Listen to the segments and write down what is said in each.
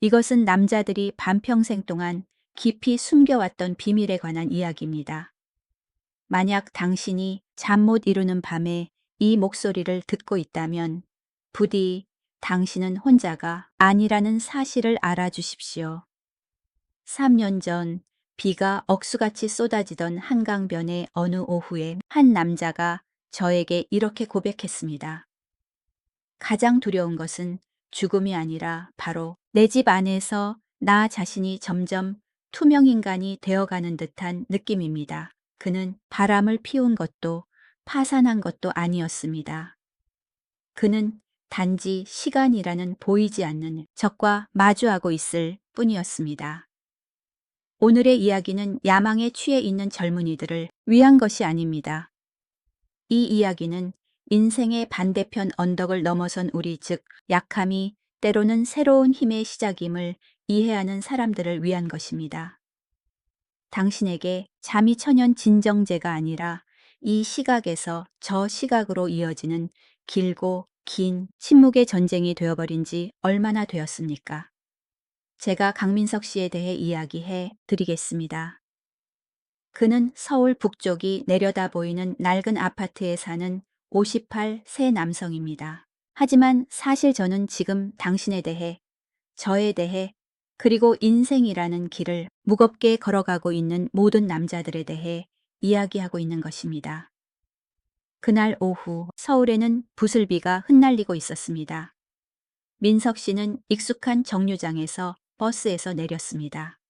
이것은 남자들이 반평생 동안 깊이 숨겨왔던 비밀에 관한 이야기입니다. 만약 당신이 잠 못 이루는 밤에 이 목소리를 듣고 있다면 부디 당신은 혼자가 아니라는 사실을 알아주십시오. 3년 전 비가 억수같이 쏟아지던 한강변의 어느 오후에 한 남자가 저에게 이렇게 고백했습니다. 가장 두려운 것은 죽음이 아니라 바로 내 집 안에서 나 자신이 점점 투명인간이 되어가는 듯한 느낌입니다. 그는 바람을 피운 것도 파산한 것도 아니었습니다. 그는 단지 시간이라는 보이지 않는 적과 마주하고 있을 뿐이었습니다. 오늘의 이야기는 야망에 취해 있는 젊은이들을 위한 것이 아닙니다. 이 이야기는 인생의 반대편 언덕을 넘어선 우리, 즉 약함이 때로는 새로운 힘의 시작임을 이해하는 사람들을 위한 것입니다. 당신에게 잠이 천연 진정제가 아니라 이 시각에서 저 시각으로 이어지는 길고 긴 침묵의 전쟁이 되어버린 지 얼마나 되었습니까? 제가 강민석 씨에 대해 이야기해 드리겠습니다. 그는 서울 북쪽이 내려다 보이는 낡은 아파트에 사는 58 세 남성입니다. 하지만 사실 저는 지금 당신에 대해, 저에 대해, 그리고 인생이라는 길을 무겁게 걸어가고 있는 모든 남자들에 대해 이야기하고 있는 것입니다. 그날 오후 서울에는 부슬비가 흩날리고 있었습니다. 민석 씨는 익숙한 정류장에서 버스에서 내렸습니다.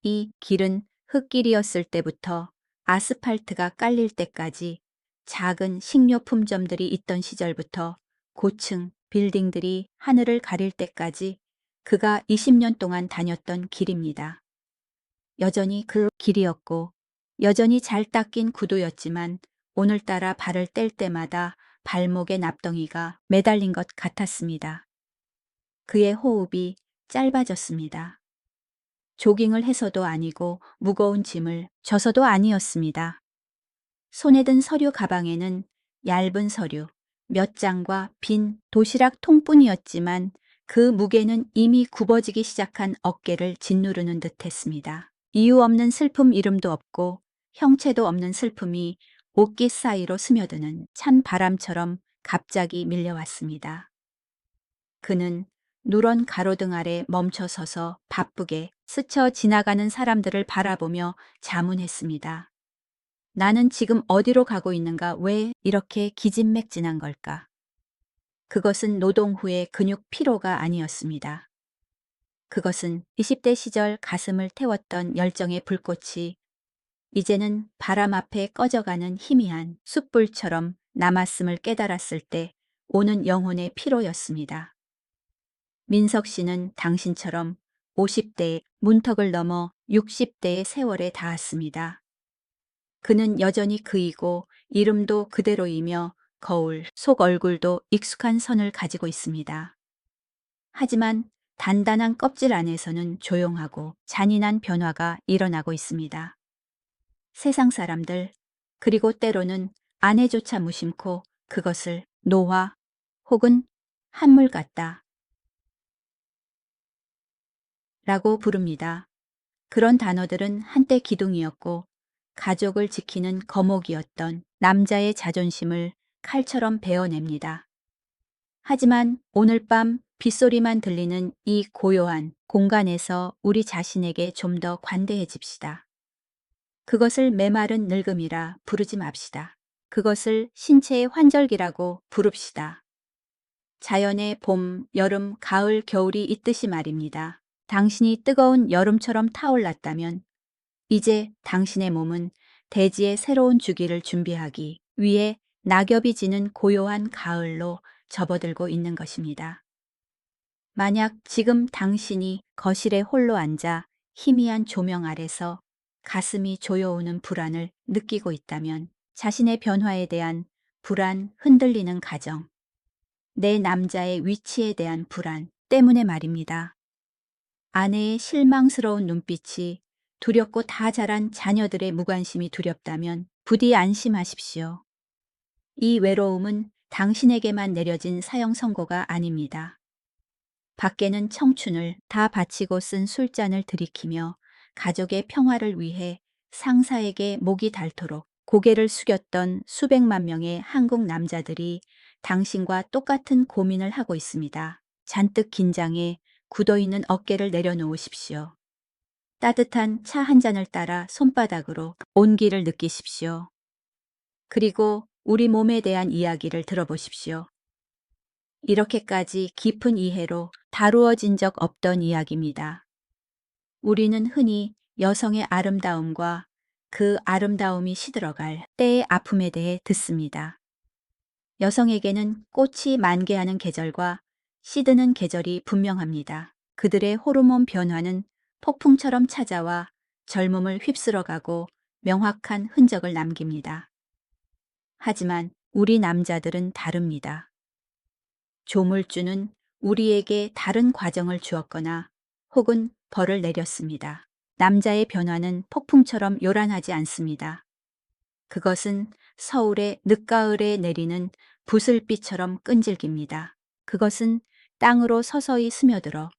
이 길은 흙길이었을 때부터 아스팔트가 깔릴 때까지, 작은 식료품점들이 있던 시절부터 고층 빌딩들이 하늘을 가릴 때까지 그가 20년 동안 다녔던 길입니다. 여전히 그 길이었고 여전히 잘 닦인 구도였지만 오늘따라 발을 뗄 때마다 발목에 납덩이가 매달린 것 같았습니다. 그의 호흡이 짧아졌습니다. 조깅을 해서도 아니고 무거운 짐을 져서도 아니었습니다. 손에 든 서류 가방에는 얇은 서류 몇 장과 빈 도시락 통뿐이었지만 그 무게는 이미 굽어지기 시작한 어깨를 짓누르는 듯했습니다. 이유 없는 슬픔, 이름도 없고 형체도 없는 슬픔이 옷깃 사이로 스며드는 찬 바람처럼 갑자기 밀려왔습니다. 그는 누런 가로등 아래 멈춰 서서 바쁘게 스쳐 지나가는 사람들을 바라보며 자문했습니다. 나는 지금 어디로 가고 있는가? 왜 이렇게 기진맥진한 걸까? 그것은 노동 후의 근육 피로가 아니었습니다. 그것은 20대 시절 가슴을 태웠던 열정의 불꽃이 이제는 바람 앞에 꺼져가는 희미한 숯불처럼 남았음을 깨달았을 때 오는 영혼의 피로였습니다. 민석 씨는 당신처럼 50대의 문턱을 넘어 60대의 세월에 닿았습니다. 그는 여전히 그이고 이름도 그대로이며 거울 속 얼굴도 익숙한 선을 가지고 있습니다. 하지만 단단한 껍질 안에서는 조용하고 잔인한 변화가 일어나고 있습니다. 세상 사람들, 그리고 때로는 아내조차 무심코 그것을 노화 혹은 한물 같다 라고 부릅니다. 그런 단어들은 한때 기둥이었고 가족을 지키는 거목이었던 남자의 자존심을 칼처럼 베어냅니다. 하지만 오늘 밤 빗소리만 들리는 이 고요한 공간에서 우리 자신에게 좀 더 관대해집시다. 그것을 메마른 늙음이라 부르지 맙시다. 그것을 신체의 환절기라고 부릅시다. 자연의 봄, 여름, 가을, 겨울이 있듯이 말입니다. 당신이 뜨거운 여름처럼 타올랐다면 이제 당신의 몸은 대지의 새로운 주기를 준비하기 위해 낙엽이 지는 고요한 가을로 접어들고 있는 것입니다. 만약 지금 당신이 거실에 홀로 앉아 희미한 조명 아래서 가슴이 조여오는 불안을 느끼고 있다면 자신의 변화에 대한 불안, 흔들리는 가정, 내 남자의 위치에 대한 불안 때문에 말입니다. 아내의 실망스러운 눈빛이 두렵고 다 자란 자녀들의 무관심이 두렵다면 부디 안심하십시오. 이 외로움은 당신에게만 내려진 사형 선고가 아닙니다. 밖에는 청춘을 다 바치고 쓴 술잔을 들이키며 가족의 평화를 위해 상사에게 목이 닳도록 고개를 숙였던 수백만 명의 한국 남자들이 당신과 똑같은 고민을 하고 있습니다. 잔뜩 긴장해 굳어있는 어깨를 내려놓으십시오. 따뜻한 차 한 잔을 따라 손바닥으로 온기를 느끼십시오. 그리고 우리 몸에 대한 이야기를 들어보십시오. 이렇게까지 깊은 이해로 다루어진 적 없던 이야기입니다. 우리는 흔히 여성의 아름다움과 그 아름다움이 시들어갈 때의 아픔에 대해 듣습니다. 여성에게는 꽃이 만개하는 계절과 시드는 계절이 분명합니다. 그들의 호르몬 변화는 폭풍처럼 찾아와 젊음을 휩쓸어가고 명확한 흔적을 남깁니다. 하지만 우리 남자들은 다릅니다. 조물주는 우리에게 다른 과정을 주었거나 혹은 벌을 내렸습니다. 남자의 변화는 폭풍처럼 요란하지 않습니다. 그것은 서울의 늦가을에 내리는 부슬비처럼 끈질깁니다. 그것은 땅으로 서서히 스며들어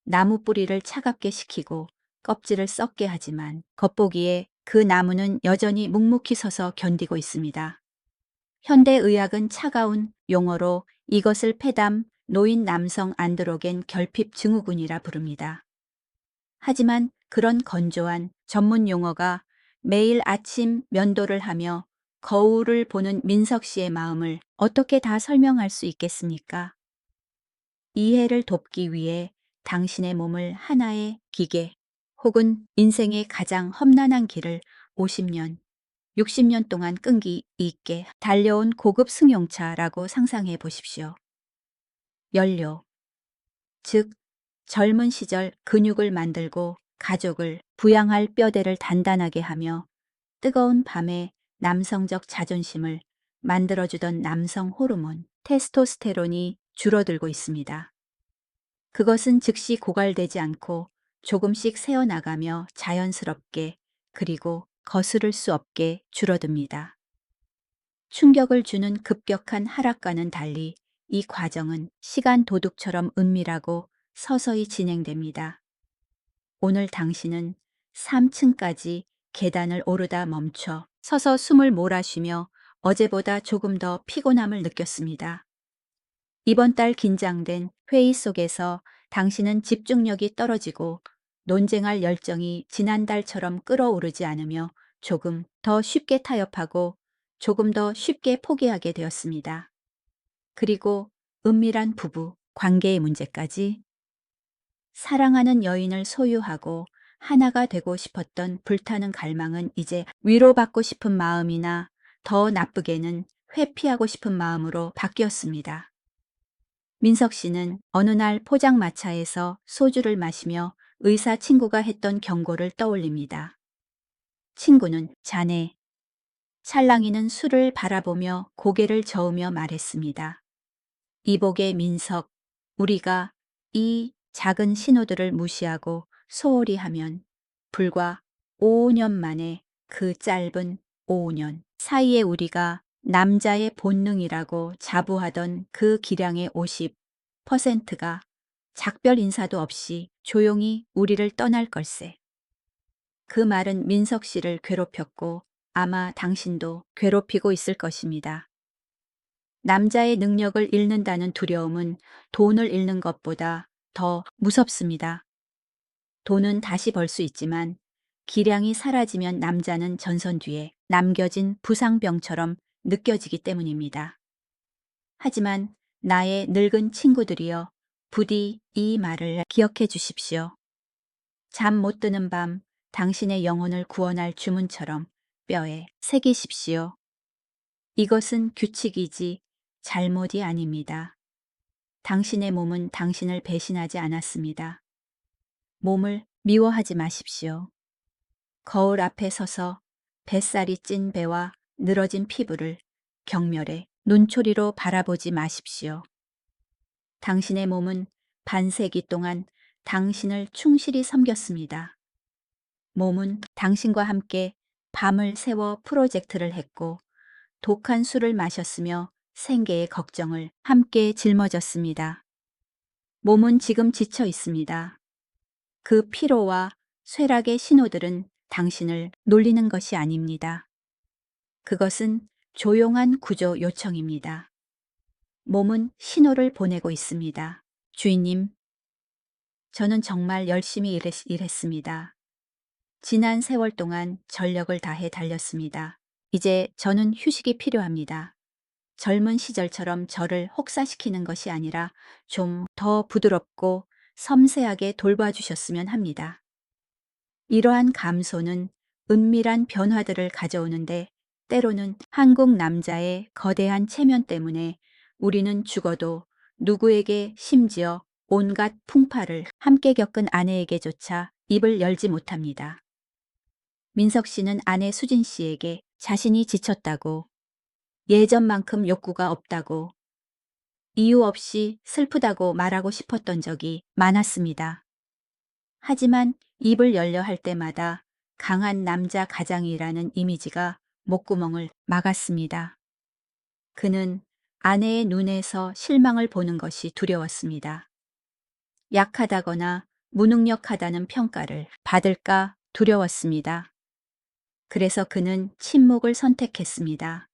나무 뿌리를 차갑게 식히고 껍질을 썩게 하지만 겉보기에 그 나무는 여전히 묵묵히 서서 견디고 있습니다. 현대의학은 차가운 용어로 이것을 폐담 노인 남성 안드로겐 결핍 증후군이라 부릅니다. 하지만 그런 건조한 전문 용어가 매일 아침 면도를 하며 거울을 보는 민석 씨의 마음을 어떻게 다 설명할 수 있겠습니까? 이해를 돕기 위해 당신의 몸을 하나의 기계 혹은 인생의 가장 험난한 길을 50년, 60년 동안 끈기 있게 달려온 고급 승용차라고 상상해 보십시오. 연료, 즉 젊은 시절 근육을 만들고 가족을 부양할 뼈대를 단단하게 하며 뜨거운 밤에 남성적 자존심을 만들어주던 남성 호르몬 테스토스테론이 줄어들고 있습니다. 그것은 즉시 고갈되지 않고 조금씩 새어나가며 자연스럽게 그리고 거스를 수 없게 줄어듭니다. 충격을 주는 급격한 하락과는 달리 이 과정은 시간 도둑처럼 은밀하고 서서히 진행됩니다. 오늘 당신은 3층까지 계단을 오르다 멈춰 서서 숨을 몰아쉬며 어제보다 조금 더 피곤함을 느꼈습니다. 이번 달 긴장된 회의 속에서 당신은 집중력이 떨어지고 논쟁할 열정이 지난달처럼 끌어오르지 않으며 조금 더 쉽게 타협하고 조금 더 쉽게 포기하게 되었습니다. 그리고 은밀한 부부 관계의 문제까지 사랑하는 여인을 소유하고 하나가 되고 싶었던 불타는 갈망은 이제 위로받고 싶은 마음이나 더 나쁘게는 회피하고 싶은 마음으로 바뀌었습니다. 민석 씨는 어느 날 포장마차에서 소주를 마시며 의사 친구가 했던 경고를 떠올립니다. 친구는 자네. 찰랑이는 술을 바라보며 고개를 저으며 말했습니다. 이복의 민석, 우리가 이 작은 신호들을 무시하고 소홀히 하면 불과 5년 만에 그 짧은 5년 사이에 우리가 남자의 본능이라고 자부하던 그 기량의 50%가 작별 인사도 없이 조용히 우리를 떠날 걸세. 그 말은 민석 씨를 괴롭혔고 아마 당신도 괴롭히고 있을 것입니다. 남자의 능력을 잃는다는 두려움은 돈을 잃는 것보다 더 무섭습니다. 돈은 다시 벌 수 있지만 기량이 사라지면 남자는 전선 뒤에 남겨진 부상병처럼 느껴지기 때문입니다. 하지만 나의 늙은 친구들이여 부디 이 말을 기억해 주십시오. 잠 못 드는 밤 당신의 영혼을 구원할 주문처럼 뼈에 새기십시오. 이것은 규칙이지 잘못이 아닙니다. 당신의 몸은 당신을 배신하지 않았습니다. 몸을 미워하지 마십시오. 거울 앞에 서서 뱃살이 찐 배와 늘어진 피부를 경멸의 눈초리로 바라보지 마십시오. 당신의 몸은 반세기 동안 당신을 충실히 섬겼습니다. 몸은 당신과 함께 밤을 새워 프로젝트를 했고 독한 술을 마셨으며 생계의 걱정을 함께 짊어졌습니다. 몸은 지금 지쳐 있습니다. 그 피로와 쇠락의 신호들은 당신을 놀리는 것이 아닙니다. 그것은 조용한 구조 요청입니다. 몸은 신호를 보내고 있습니다. 주인님, 저는 정말 열심히 일했습니다. 지난 세월 동안 전력을 다해 달렸습니다. 이제 저는 휴식이 필요합니다. 젊은 시절처럼 저를 혹사시키는 것이 아니라 좀 더 부드럽고 섬세하게 돌봐주셨으면 합니다. 이러한 감소는 은밀한 변화들을 가져오는데 때로는 한국 남자의 거대한 체면 때문에 우리는 죽어도 누구에게 심지어 온갖 풍파를 함께 겪은 아내에게조차 입을 열지 못합니다. 민석 씨는 아내 수진 씨에게 자신이 지쳤다고, 예전만큼 욕구가 없다고, 이유 없이 슬프다고 말하고 싶었던 적이 많았습니다. 하지만 입을 열려 할 때마다 강한 남자 가장이라는 이미지가 목구멍을 막았습니다. 그는 아내의 눈에서 실망을 보는 것이 두려웠습니다. 약하다거나 무능력하다는 평가를 받을까 두려웠습니다. 그래서 그는 침묵을 선택했습니다.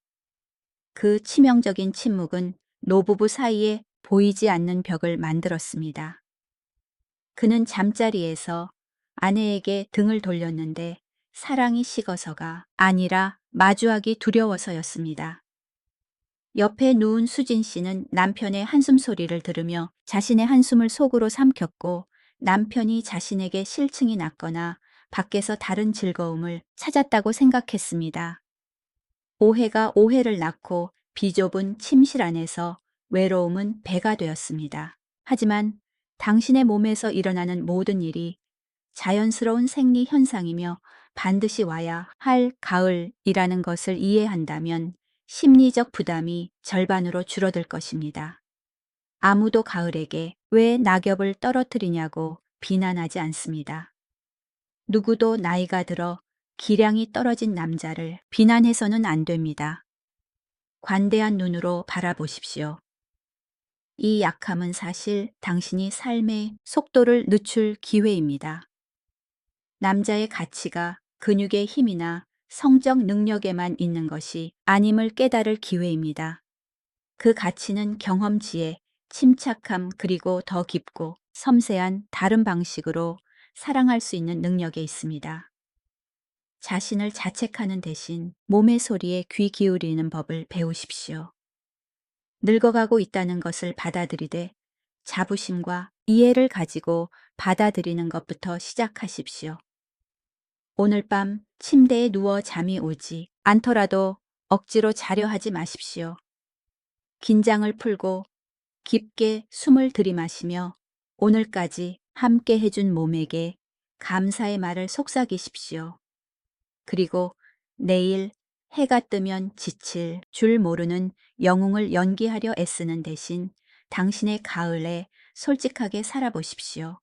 그 치명적인 침묵은 노부부 사이에 보이지 않는 벽을 만들었습니다. 그는 잠자리에서 아내에게 등을 돌렸는데 사랑이 식어서가 아니라 마주하기 두려워서였습니다. 옆에 누운 수진 씨는 남편의 한숨 소리를 들으며 자신의 한숨을 속으로 삼켰고 남편이 자신에게 실증이 났거나 밖에서 다른 즐거움을 찾았다고 생각했습니다. 오해가 오해를 낳고 비좁은 침실 안에서 외로움은 배가 되었습니다. 하지만 당신의 몸에서 일어나는 모든 일이 자연스러운 생리 현상이며 반드시 와야 할 가을이라는 것을 이해한다면 심리적 부담이 절반으로 줄어들 것입니다. 아무도 가을에게 왜 낙엽을 떨어뜨리냐고 비난하지 않습니다. 누구도 나이가 들어 기량이 떨어진 남자를 비난해서는 안 됩니다. 관대한 눈으로 바라보십시오. 이 약함은 사실 당신이 삶의 속도를 늦출 기회입니다. 남자의 가치가 근육의 힘이나 성적 능력에만 있는 것이 아님을 깨달을 기회입니다. 그 가치는 경험치에 침착함 그리고 더 깊고 섬세한 다른 방식으로 사랑할 수 있는 능력에 있습니다. 자신을 자책하는 대신 몸의 소리에 귀 기울이는 법을 배우십시오. 늙어가고 있다는 것을 받아들이되 자부심과 이해를 가지고 받아들이는 것부터 시작하십시오. 오늘 밤 침대에 누워 잠이 오지 않더라도 억지로 자려 하지 마십시오. 긴장을 풀고 깊게 숨을 들이마시며 오늘까지 함께 해준 몸에게 감사의 말을 속삭이십시오. 그리고 내일 해가 뜨면 지칠 줄 모르는 영웅을 연기하려 애쓰는 대신 당신의 가을에 솔직하게 살아보십시오.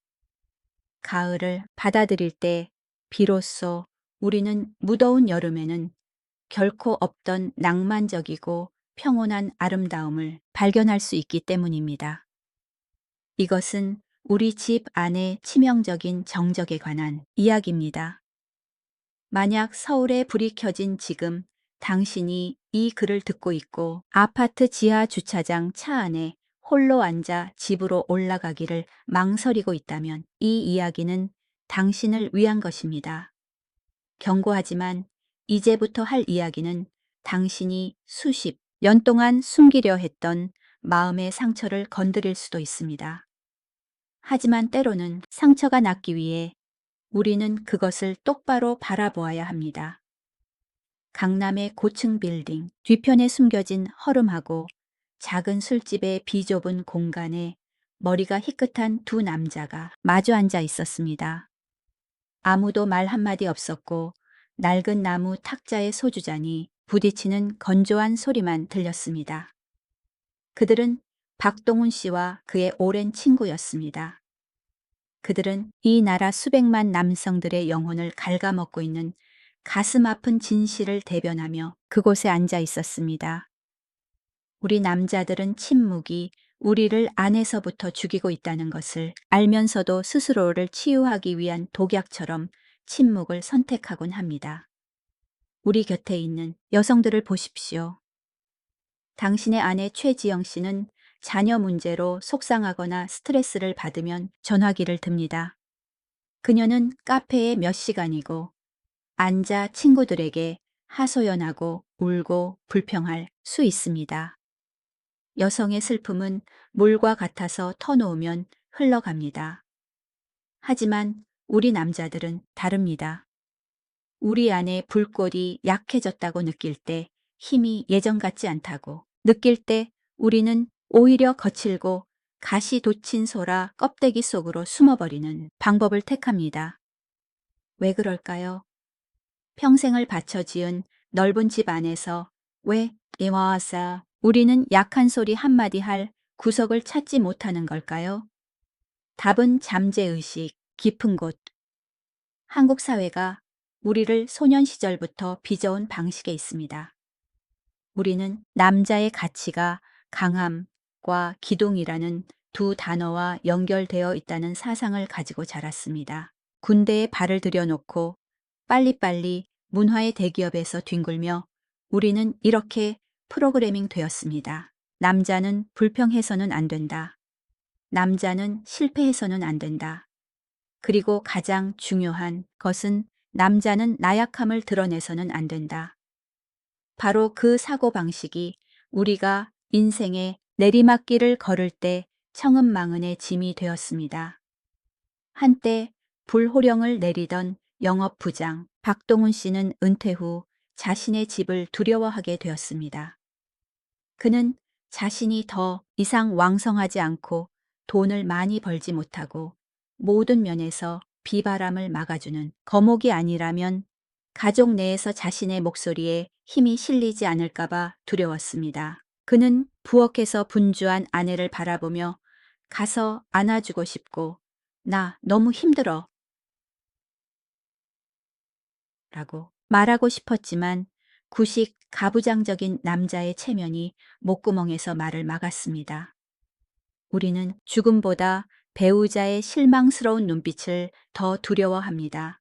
가을을 받아들일 때 비로소 우리는 무더운 여름에는 결코 없던 낭만적이고 평온한 아름다움을 발견할 수 있기 때문입니다. 이것은 우리 집 안의 치명적인 정적에 관한 이야기입니다. 만약 서울에 불이 켜진 지금 당신이 이 글을 듣고 있고 아파트 지하 주차장 차 안에 홀로 앉아 집으로 올라가기를 망설이고 있다면 이 이야기는 당신을 위한 것입니다. 경고하지만 이제부터 할 이야기는 당신이 수십 년 동안 숨기려 했던 마음의 상처를 건드릴 수도 있습니다. 하지만 때로는 상처가 낫기 위해 우리는 그것을 똑바로 바라보아야 합니다. 강남의 고층 빌딩 뒤편에 숨겨진 허름하고 작은 술집의 비좁은 공간에 머리가 희끗한 두 남자가 마주 앉아 있었습니다. 아무도 말 한마디 없었고 낡은 나무 탁자의 소주잔이 부딪히는 건조한 소리만 들렸습니다. 그들은 박동훈 씨와 그의 오랜 친구였습니다. 그들은 이 나라 수백만 남성들의 영혼을 갉아먹고 있는 가슴 아픈 진실을 대변하며 그곳에 앉아 있었습니다. 우리 남자들은 침묵이 우리를 안에서부터 죽이고 있다는 것을 알면서도 스스로를 치유하기 위한 독약처럼 침묵을 선택하곤 합니다. 우리 곁에 있는 여성들을 보십시오. 당신의 아내 최지영 씨는 자녀 문제로 속상하거나 스트레스를 받으면 전화기를 듭니다. 그녀는 카페에 몇 시간이고 앉아 친구들에게 하소연하고 울고 불평할 수 있습니다. 여성의 슬픔은 물과 같아서 터놓으면 흘러갑니다. 하지만 우리 남자들은 다릅니다. 우리 안에 불꽃이 약해졌다고 느낄 때 힘이 예전 같지 않다고 느낄 때 우리는 오히려 거칠고 가시 돋친 소라 껍데기 속으로 숨어버리는 방법을 택합니다. 왜 그럴까요? 평생을 바쳐 지은 넓은 집 안에서 왜 이와사 우리는 약한 소리 한마디 할 구석을 찾지 못하는 걸까요? 답은 잠재의식, 깊은 곳. 한국 사회가 우리를 소년 시절부터 빚어온 방식에 있습니다. 우리는 남자의 가치가 강함과 기동이라는 두 단어와 연결되어 있다는 사상을 가지고 자랐습니다. 군대에 발을 들여놓고 빨리빨리 문화의 대기업에서 뒹굴며 우리는 이렇게 프로그래밍 되었습니다. 남자는 불평해서는 안 된다. 남자는 실패해서는 안 된다. 그리고 가장 중요한 것은 남자는 나약함을 드러내서는 안 된다. 바로 그 사고방식이 우리가 인생의 내리막길을 걸을 때 청은망은의 짐이 되었습니다. 한때 불호령을 내리던 영업부장 박동훈 씨는 은퇴 후 자신의 집을 두려워하게 되었습니다. 그는 자신이 더 이상 왕성하지 않고 돈을 많이 벌지 못하고 모든 면에서 비바람을 막아주는 거목이 아니라면 가족 내에서 자신의 목소리에 힘이 실리지 않을까봐 두려웠습니다. 그는 부엌에서 분주한 아내를 바라보며 가서 안아주고 싶고 나 너무 힘들어 라고 말하고 싶었지만 구식 가부장적인 남자의 체면이 목구멍에서 말을 막았습니다. 우리는 죽음보다 배우자의 실망스러운 눈빛을 더 두려워합니다.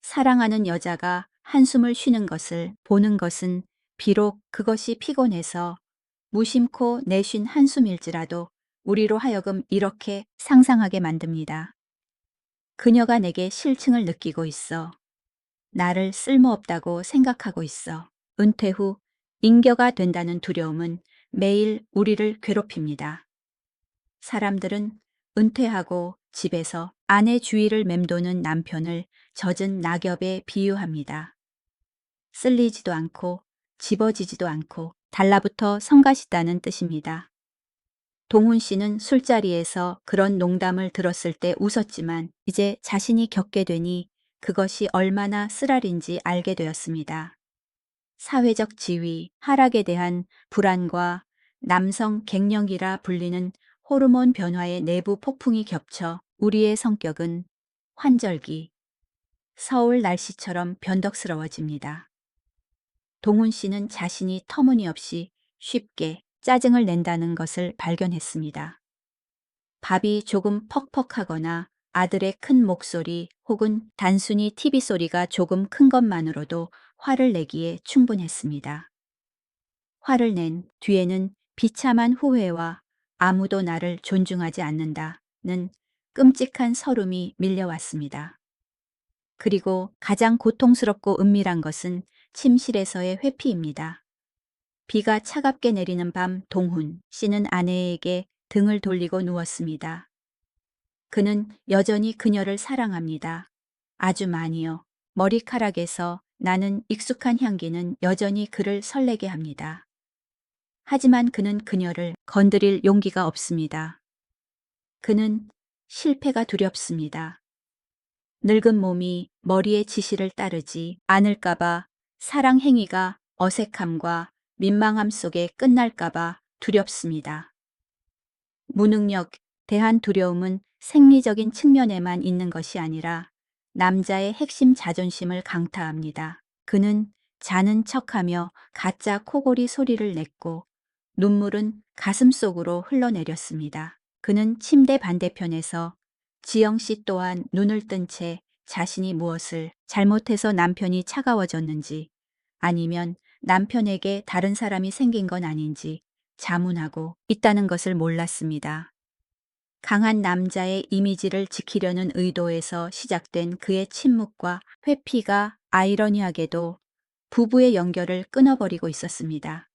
사랑하는 여자가 한숨을 쉬는 것을 보는 것은 비록 그것이 피곤해서 무심코 내쉰 한숨일지라도 우리로 하여금 이렇게 상상하게 만듭니다. 그녀가 내게 실증을 느끼고 있어. 나를 쓸모없다고 생각하고 있어. 은퇴 후 잉겨가 된다는 두려움은 매일 우리를 괴롭힙니다. 사람들은 은퇴하고 집에서 아내 주위를 맴도는 남편을 젖은 낙엽에 비유합니다. 쓸리지도 않고 집어지지도 않고 달라붙어 성가시다는 뜻입니다. 동훈 씨는 술자리에서 그런 농담을 들었을 때 웃었지만 이제 자신이 겪게 되니 그것이 얼마나 쓰라린지 알게 되었습니다. 사회적 지위, 하락에 대한 불안과 남성 갱년기라 불리는 호르몬 변화의 내부 폭풍이 겹쳐 우리의 성격은 환절기, 서울 날씨처럼 변덕스러워집니다. 동훈 씨는 자신이 터무니없이 쉽게 짜증을 낸다는 것을 발견했습니다. 밥이 조금 퍽퍽하거나 아들의 큰 목소리 혹은 단순히 TV 소리가 조금 큰 것만으로도 화를 내기에 충분했습니다. 화를 낸 뒤에는 비참한 후회와 아무도 나를 존중하지 않는다는 끔찍한 서름이 밀려왔습니다. 그리고 가장 고통스럽고 은밀한 것은 침실에서의 회피입니다. 비가 차갑게 내리는 밤 동훈 씨는 아내에게 등을 돌리고 누웠습니다. 그는 여전히 그녀를 사랑합니다. 아주 많이요. 머리카락에서 나는 익숙한 향기는 여전히 그를 설레게 합니다. 하지만 그는 그녀를 건드릴 용기가 없습니다. 그는 실패가 두렵습니다. 늙은 몸이 머리의 지시를 따르지 않을까봐 사랑 행위가 어색함과 민망함 속에 끝날까봐 두렵습니다. 무능력 대한 두려움은 생리적인 측면에만 있는 것이 아니라 남자의 핵심 자존심을 강타합니다. 그는 자는 척하며 가짜 코골이 소리를 냈고 눈물은 가슴 속으로 흘러내렸습니다. 그는 침대 반대편에서 지영 씨 또한 눈을 뜬 채 자신이 무엇을 잘못해서 남편이 차가워졌는지 아니면 남편에게 다른 사람이 생긴 건 아닌지 자문하고 있다는 것을 몰랐습니다. 강한 남자의 이미지를 지키려는 의도에서 시작된 그의 침묵과 회피가 아이러니하게도 부부의 연결을 끊어버리고 있었습니다.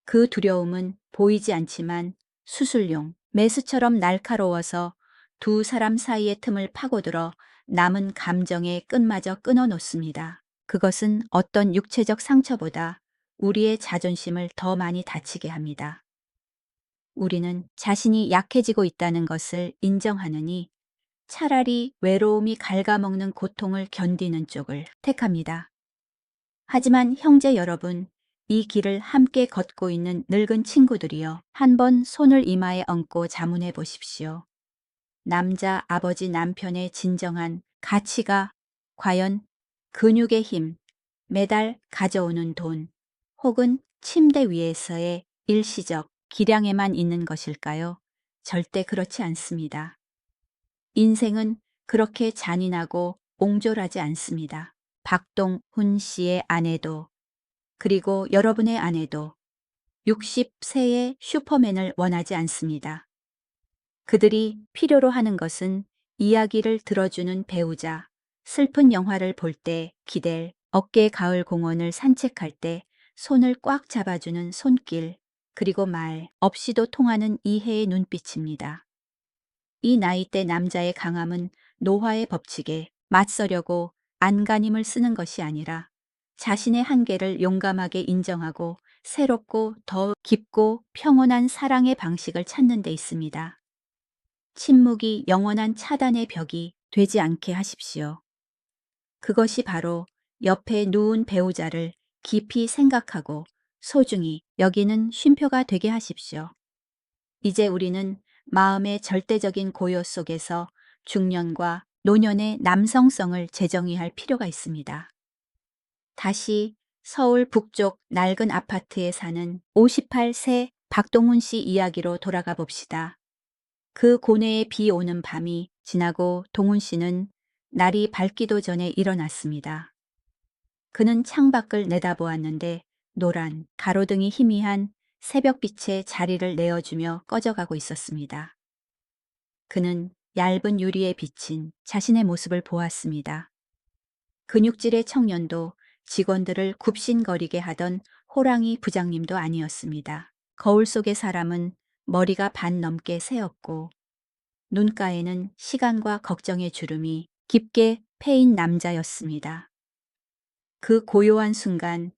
그 두려움은 보이지 않지만 수술용 메스처럼 날카로워서 두 사람 사이의 틈을 파고들어 남은 감정의 끈마저 끊어놓습니다. 그것은 어떤 육체적 상처보다 우리의 자존심을 더 많이 다치게 합니다. 우리는 자신이 약해지고 있다는 것을 인정하느니 차라리 외로움이 갉아먹는 고통을 견디는 쪽을 택합니다. 하지만 형제 여러분, 이 길을 함께 걷고 있는 늙은 친구들이여, 한번 손을 이마에 얹고 자문해 보십시오. 남자 아버지 남편의 진정한 가치가 과연 근육의 힘, 매달 가져오는 돈, 혹은 침대 위에서의 일시적 기량에만 있는 것일까요? 절대 그렇지 않습니다. 인생은 그렇게 잔인하고 옹졸하지 않습니다. 박동훈 씨의 아내도, 그리고 여러분의 아내도 60세의 슈퍼맨을 원하지 않습니다. 그들이 필요로 하는 것은 이야기를 들어주는 배우자, 슬픈 영화를 볼 때 기댈 어깨 가을 공원을 산책할 때 손을 꽉 잡아주는 손길, 그리고 말 없이도 통하는 이해의 눈빛입니다. 이 나이대 남자의 강함은 노화의 법칙에 맞서려고 안간힘을 쓰는 것이 아니라 자신의 한계를 용감하게 인정하고 새롭고 더 깊고 평온한 사랑의 방식을 찾는 데 있습니다. 침묵이 영원한 차단의 벽이 되지 않게 하십시오. 그것이 바로 옆에 누운 배우자를 깊이 생각하고 소중히 여기는 쉼표가 되게 하십시오. 이제 우리는 마음의 절대적인 고요 속에서 중년과 노년의 남성성을 재정의할 필요가 있습니다. 다시 서울 북쪽 낡은 아파트에 사는 58세 박동훈 씨 이야기로 돌아가 봅시다. 그 고뇌의 비 오는 밤이 지나고 동훈 씨는 날이 밝기도 전에 일어났습니다. 그는 창밖을 내다보았는데 노란 가로등이 희미한 새벽빛에 자리를 내어주며 꺼져가고 있었습니다. 그는 얇은 유리에 비친 자신의 모습을 보았습니다. 근육질의 청년도 직원들을 굽신거리게 하던 호랑이 부장님도 아니었습니다. 거울 속의 사람은 머리가 반 넘게 새었고 눈가에는 시간과 걱정의 주름이 깊게 패인 남자였습니다. 그 고요한 순간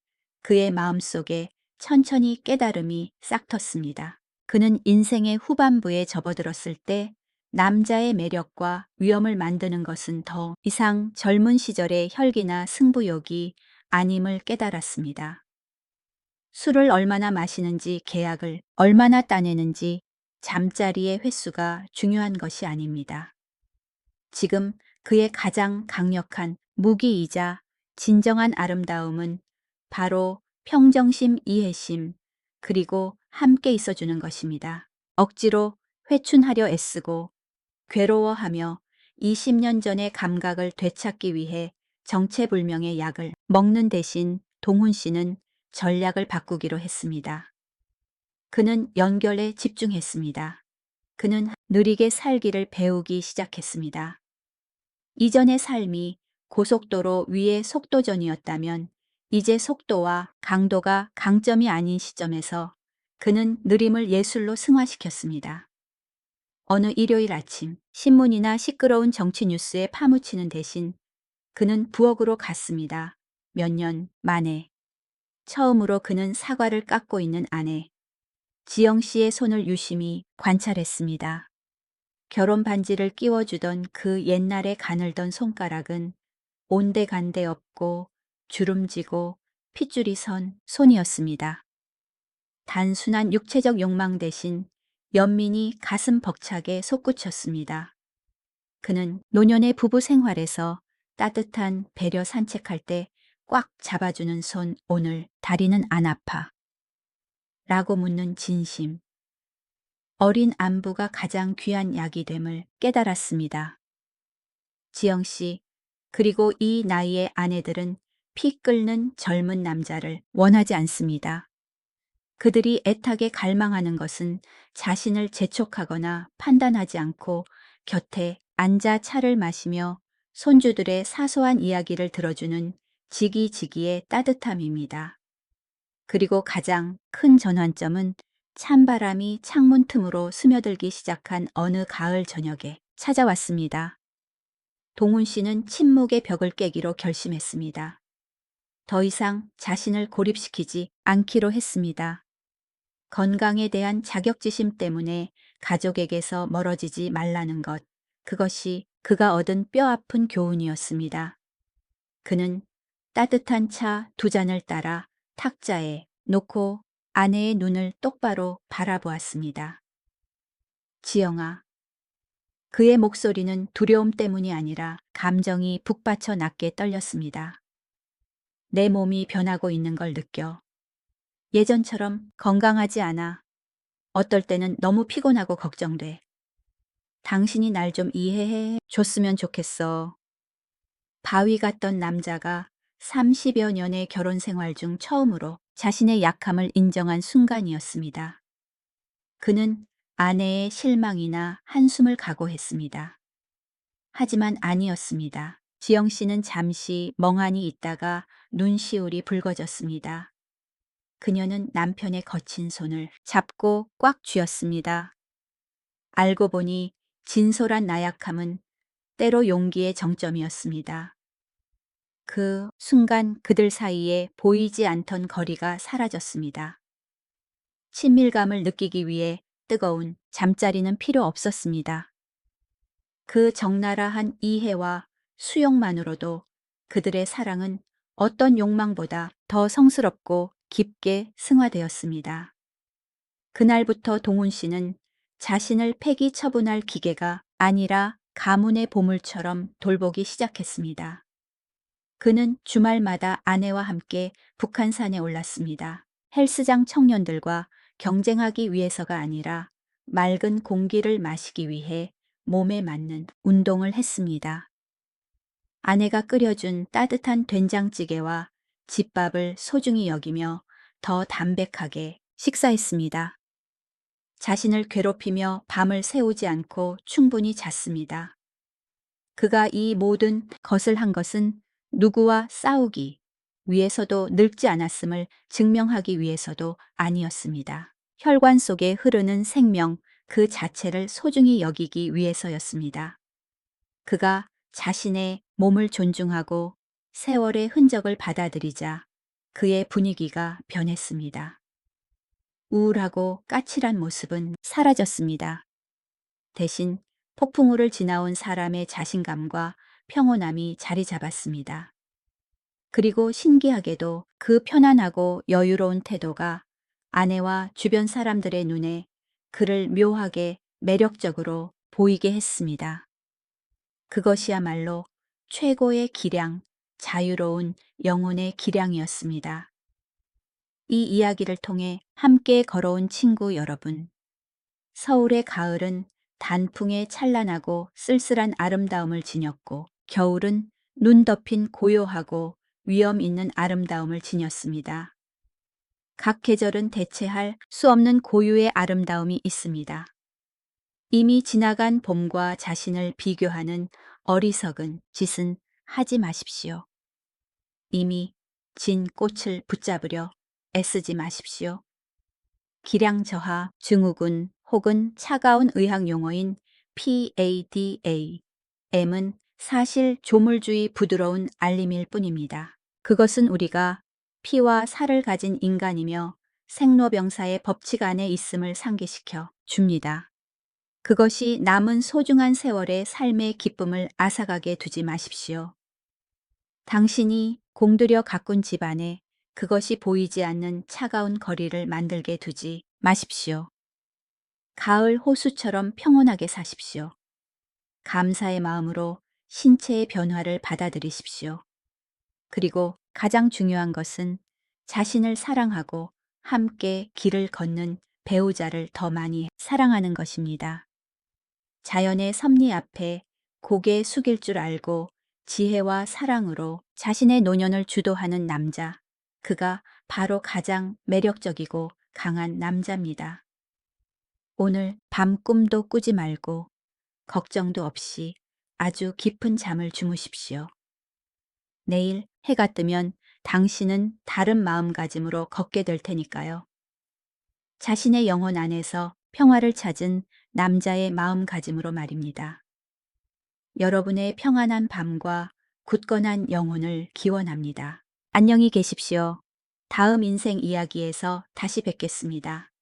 그의 마음속에 천천히 깨달음이 싹텄습니다. 그는 인생의 후반부에 접어들었을 때 남자의 매력과 위험을 만드는 것은 더 이상 젊은 시절의 혈기나 승부욕이 아님을 깨달았습니다. 술을 얼마나 마시는지, 계약을 얼마나 따내는지, 잠자리의 횟수가 중요한 것이 아닙니다. 지금 그의 가장 강력한 무기이자 진정한 아름다움은 바로 평정심, 이해심, 그리고 함께 있어주는 것입니다. 억지로 회춘하려 애쓰고 괴로워하며 20년 전의 감각을 되찾기 위해 정체불명의 약을 먹는 대신 동훈 씨는 전략을 바꾸기로 했습니다. 그는 연결에 집중했습니다. 그는 느리게 살기를 배우기 시작했습니다. 이전의 삶이 고속도로 위의 속도전이었다면 이제 속도와 강도가 강점이 아닌 시점에서 그는 느림을 예술로 승화시켰습니다. 어느 일요일 아침 신문이나 시끄러운 정치 뉴스에 파묻히는 대신 그는 부엌으로 갔습니다. 몇 년 만에 처음으로 그는 사과를 깎고 있는 아내 지영 씨의 손을 유심히 관찰했습니다. 결혼 반지를 끼워주던 그 옛날에 가늘던 손가락은 온데간데 없고 주름지고 핏줄이 선 손이었습니다. 단순한 육체적 욕망 대신 연민이 가슴 벅차게 솟구쳤습니다. 그는 노년의 부부 생활에서 따뜻한 배려 산책할 때 꽉 잡아주는 손, 오늘 다리는 안 아파. 라고 묻는 진심. 어린 안부가 가장 귀한 약이 됨을 깨달았습니다. 지영 씨, 그리고 이 나이의 아내들은 피 끓는 젊은 남자를 원하지 않습니다. 그들이 애타게 갈망하는 것은 자신을 재촉하거나 판단하지 않고 곁에 앉아 차를 마시며 손주들의 사소한 이야기를 들어주는 지기지기의 따뜻함입니다. 그리고 가장 큰 전환점은 찬바람이 창문 틈으로 스며들기 시작한 어느 가을 저녁에 찾아왔습니다. 동훈 씨는 침묵의 벽을 깨기로 결심했습니다. 더 이상 자신을 고립시키지 않기로 했습니다. 건강에 대한 자격지심 때문에 가족에게서 멀어지지 말라는 것, 그것이 그가 얻은 뼈아픈 교훈이었습니다. 그는 따뜻한 차 두 잔을 따라 탁자에 놓고 아내의 눈을 똑바로 바라보았습니다. 지영아. 그의 목소리는 두려움 때문이 아니라 감정이 북받쳐 낮게 떨렸습니다. 내 몸이 변하고 있는 걸 느껴. 예전처럼 건강하지 않아. 어떨 때는 너무 피곤하고 걱정돼. 당신이 날 좀 이해해 줬으면 좋겠어. 바위 같던 남자가 30여 년의 결혼 생활 중 처음으로 자신의 약함을 인정한 순간이었습니다. 그는 아내의 실망이나 한숨을 각오했습니다. 하지만 아니었습니다. 지영 씨는 잠시 멍하니 있다가 눈시울이 붉어졌습니다. 그녀는 남편의 거친 손을 잡고 꽉 쥐었습니다. 알고 보니 진솔한 나약함은 때로 용기의 정점이었습니다. 그 순간 그들 사이에 보이지 않던 거리가 사라졌습니다. 친밀감을 느끼기 위해 뜨거운 잠자리는 필요 없었습니다. 그 적나라한 이해와 수용만으로도 그들의 사랑은 어떤 욕망보다 더 성스럽고 깊게 승화되었습니다. 그날부터 동훈 씨는 자신을 폐기 처분할 기계가 아니라 가문의 보물처럼 돌보기 시작했습니다. 그는 주말마다 아내와 함께 북한산에 올랐습니다. 헬스장 청년들과 경쟁하기 위해서가 아니라 맑은 공기를 마시기 위해 몸에 맞는 운동을 했습니다. 아내가 끓여준 따뜻한 된장찌개와 집밥을 소중히 여기며 더 담백하게 식사했습니다. 자신을 괴롭히며 밤을 새우지 않고 충분히 잤습니다. 그가 이 모든 것을 한 것은 누구와 싸우기 위해서도 늙지 않았음을 증명하기 위해서도 아니었습니다. 혈관 속에 흐르는 생명 그 자체를 소중히 여기기 위해서였습니다. 그가 자신의 몸을 존중하고 세월의 흔적을 받아들이자 그의 분위기가 변했습니다. 우울하고 까칠한 모습은 사라졌습니다. 대신 폭풍우를 지나온 사람의 자신감과 평온함이 자리 잡았습니다. 그리고 신기하게도 그 편안하고 여유로운 태도가 아내와 주변 사람들의 눈에 그를 묘하게 매력적으로 보이게 했습니다. 그것이야말로 최고의 기량, 자유로운 영혼의 기량이었습니다. 이 이야기를 통해 함께 걸어온 친구 여러분, 서울의 가을은 단풍의 찬란하고 쓸쓸한 아름다움을 지녔고 겨울은 눈 덮인 고요하고 위험 있는 아름다움을 지녔습니다. 각 계절은 대체할 수 없는 고유의 아름다움이 있습니다. 이미 지나간 봄과 자신을 비교하는 어리석은 짓은 하지 마십시오. 이미 진 꽃을 붙잡으려 애쓰지 마십시오. 기량 저하, 증후군 혹은 차가운 의학 용어인 PADA, M은 사실 조물주의 부드러운 알림일 뿐입니다. 그것은 우리가 피와 살을 가진 인간이며 생로병사의 법칙 안에 있음을 상기시켜 줍니다. 그것이 남은 소중한 세월의 삶의 기쁨을 앗아가게 두지 마십시오. 당신이 공들여 가꾼 집안에 그것이 보이지 않는 차가운 거리를 만들게 두지 마십시오. 가을 호수처럼 평온하게 사십시오. 감사의 마음으로 신체의 변화를 받아들이십시오. 그리고 가장 중요한 것은 자신을 사랑하고 함께 길을 걷는 배우자를 더 많이 사랑하는 것입니다. 자연의 섭리 앞에 고개 숙일 줄 알고 지혜와 사랑으로 자신의 노년을 주도하는 남자. 그가 바로 가장 매력적이고 강한 남자입니다. 오늘 밤 꿈도 꾸지 말고 걱정도 없이 아주 깊은 잠을 주무십시오. 내일 해가 뜨면 당신은 다른 마음가짐으로 걷게 될 테니까요. 자신의 영혼 안에서 평화를 찾은 남자의 마음가짐으로 말입니다. 여러분의 평안한 밤과 굳건한 영혼을 기원합니다. 안녕히 계십시오. 다음 인생 이야기에서 다시 뵙겠습니다.